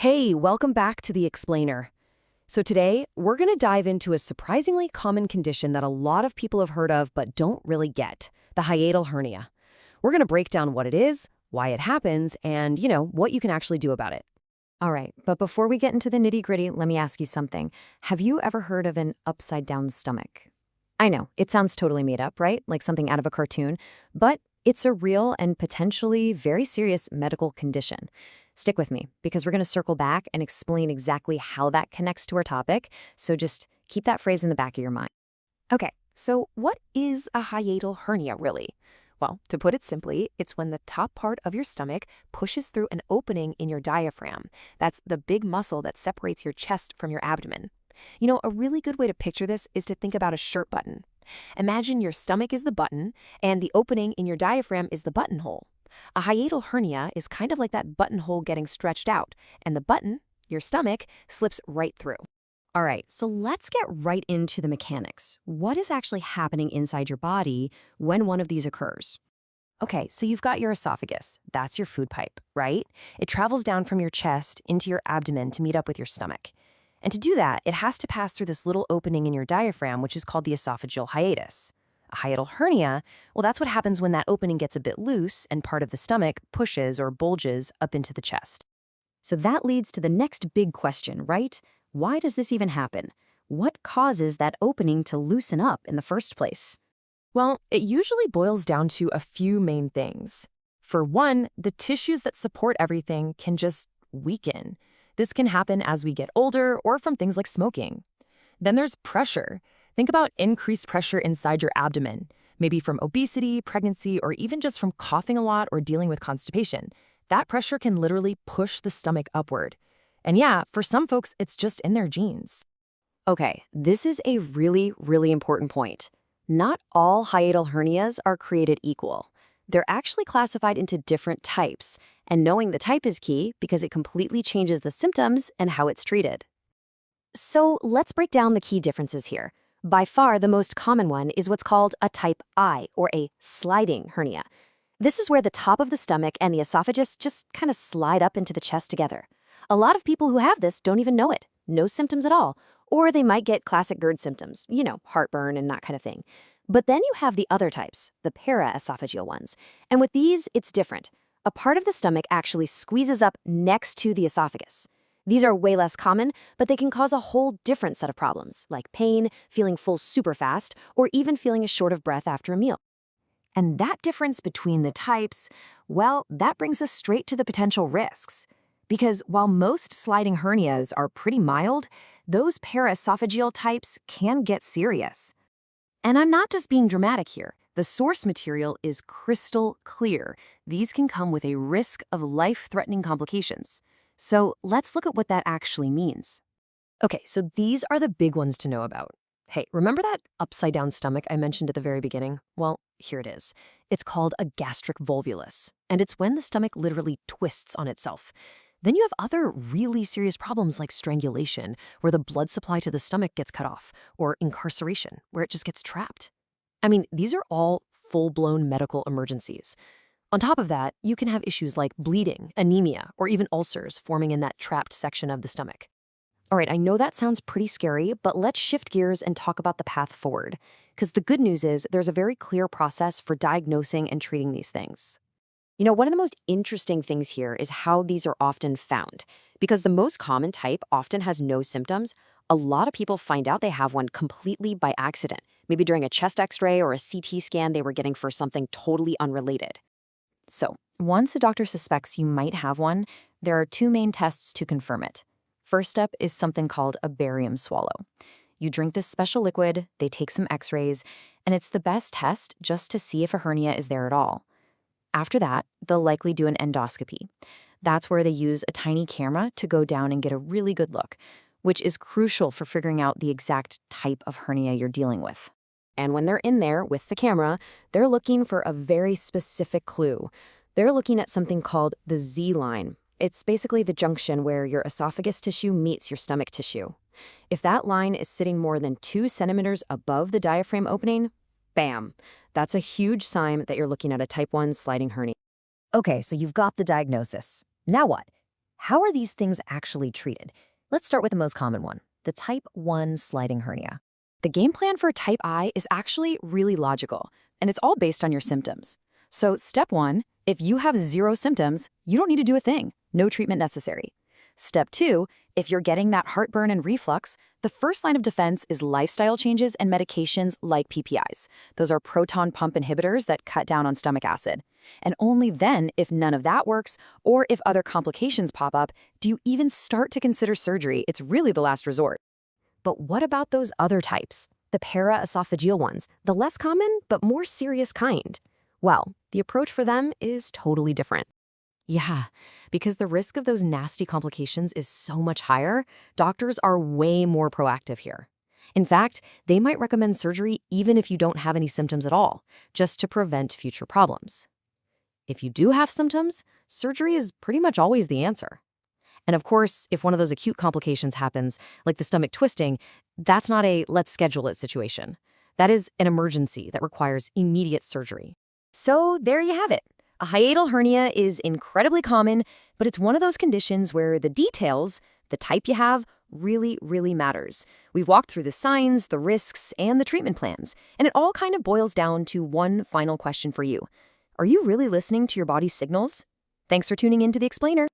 Hey, welcome back to The Explainer. So today, we're going to dive into a surprisingly common condition that a lot of people have heard of but don't really get, the hiatal hernia. We're going to break down what it is, why it happens, and, what you can actually do about it. All right, but before we get into the nitty-gritty, let me ask you something. Have you ever heard of an upside-down stomach? I know, it sounds totally made up, right? Like something out of a cartoon. But it's a real and potentially very serious medical condition. Stick with me, because we're going to circle back and explain exactly how that connects to our topic, so just keep that phrase in the back of your mind. Okay, so what is a hiatal hernia really? Well, to put it simply, it's when the top part of your stomach pushes through an opening in your diaphragm. That's the big muscle that separates your chest from your abdomen. A really good way to picture this is to think about a shirt button. Imagine your stomach is the button, and the opening in your diaphragm is the buttonhole. A hiatal hernia is kind of like that buttonhole getting stretched out, and the button, your stomach, slips right through. All right, so let's get right into the mechanics. What is actually happening inside your body when one of these occurs? Okay, so you've got your esophagus. That's your food pipe, right? It travels down from your chest into your abdomen to meet up with your stomach. And to do that, it has to pass through this little opening in your diaphragm, which is called the esophageal hiatus. A hiatal hernia, well, that's what happens when that opening gets a bit loose and part of the stomach pushes or bulges up into the chest. So that leads to the next big question, right? Why does this even happen? What causes that opening to loosen up in the first place? Well, it usually boils down to a few main things. For one, the tissues that support everything can just weaken. This can happen as we get older or from things like smoking. Then there's pressure. Think about increased pressure inside your abdomen, maybe from obesity, pregnancy, or even just from coughing a lot or dealing with constipation. That pressure can literally push the stomach upward. And yeah, for some folks, it's just in their genes. Okay, this is a really, really important point. Not all hiatal hernias are created equal. They're actually classified into different types, and knowing the type is key because it completely changes the symptoms and how it's treated. So let's break down the key differences here. By far, the most common one is what's called a type I, or a sliding hernia. This is where the top of the stomach and the esophagus just kind of slide up into the chest together. A lot of people who have this don't even know it, no symptoms at all, or they might get classic GERD symptoms, heartburn and that kind of thing. But then you have the other types, the paraesophageal ones. And with these, it's different. A part of the stomach actually squeezes up next to the esophagus. These are way less common, but they can cause a whole different set of problems, like pain, feeling full super fast, or even feeling short of breath after a meal. And that difference between the types, well, that brings us straight to the potential risks. Because while most sliding hernias are pretty mild, those paraesophageal types can get serious. And I'm not just being dramatic here. The source material is crystal clear. These can come with a risk of life-threatening complications. So let's look at what that actually means. Okay, so these are the big ones to know about. Hey, remember that upside-down stomach I mentioned at the very beginning? Well, here it is. It's called a gastric volvulus, and it's when the stomach literally twists on itself. Then you have other really serious problems like strangulation, where the blood supply to the stomach gets cut off, or incarceration, where it just gets trapped. I mean, these are all full-blown medical emergencies. On top of that, you can have issues like bleeding, anemia, or even ulcers forming in that trapped section of the stomach. All right, I know that sounds pretty scary, but let's shift gears and talk about the path forward. Because the good news is there's a very clear process for diagnosing and treating these things. One of the most interesting things here is how these are often found. Because the most common type often has no symptoms, a lot of people find out they have one completely by accident. Maybe during a chest x-ray or a CT scan they were getting for something totally unrelated. So, once a doctor suspects you might have one, there are two main tests to confirm it. First step is something called a barium swallow. You drink this special liquid, they take some x-rays, and it's the best test just to see if a hernia is there at all. After that, they'll likely do an endoscopy. That's where they use a tiny camera to go down and get a really good look, which is crucial for figuring out the exact type of hernia you're dealing with. And when they're in there with the camera, they're looking for a very specific clue. They're looking at something called the Z-line. It's basically the junction where your esophagus tissue meets your stomach tissue. If that line is sitting more than 2 centimeters above the diaphragm opening, bam, that's a huge sign that you're looking at a type 1 sliding hernia. Okay, so you've got the diagnosis. Now what? how are these things actually treated? Let's start with the most common one, the type 1 sliding hernia. The game plan for type I is actually really logical, and it's all based on your symptoms. So step 1, if you have 0 symptoms, you don't need to do a thing. No treatment necessary. Step 2, if you're getting that heartburn and reflux, the first line of defense is lifestyle changes and medications like PPIs. Those are proton pump inhibitors that cut down on stomach acid. And only then, if none of that works, or if other complications pop up, do you even start to consider surgery. It's really the last resort. But what about those other types? The paraesophageal ones, the less common but more serious kind? Well, the approach for them is totally different. Yeah, because the risk of those nasty complications is so much higher, doctors are way more proactive here. In fact, they might recommend surgery even if you don't have any symptoms at all, just to prevent future problems. If you do have symptoms, surgery is pretty much always the answer. And of course, if one of those acute complications happens, like the stomach twisting, that's not a let's schedule it situation. That is an emergency that requires immediate surgery. So there you have it. A hiatal hernia is incredibly common, but it's one of those conditions where the details, the type you have, really, really matters. We've walked through the signs, the risks, and the treatment plans, and it all kind of boils down to one final question for you. Are you really listening to your body's signals? Thanks for tuning in to The Explainer.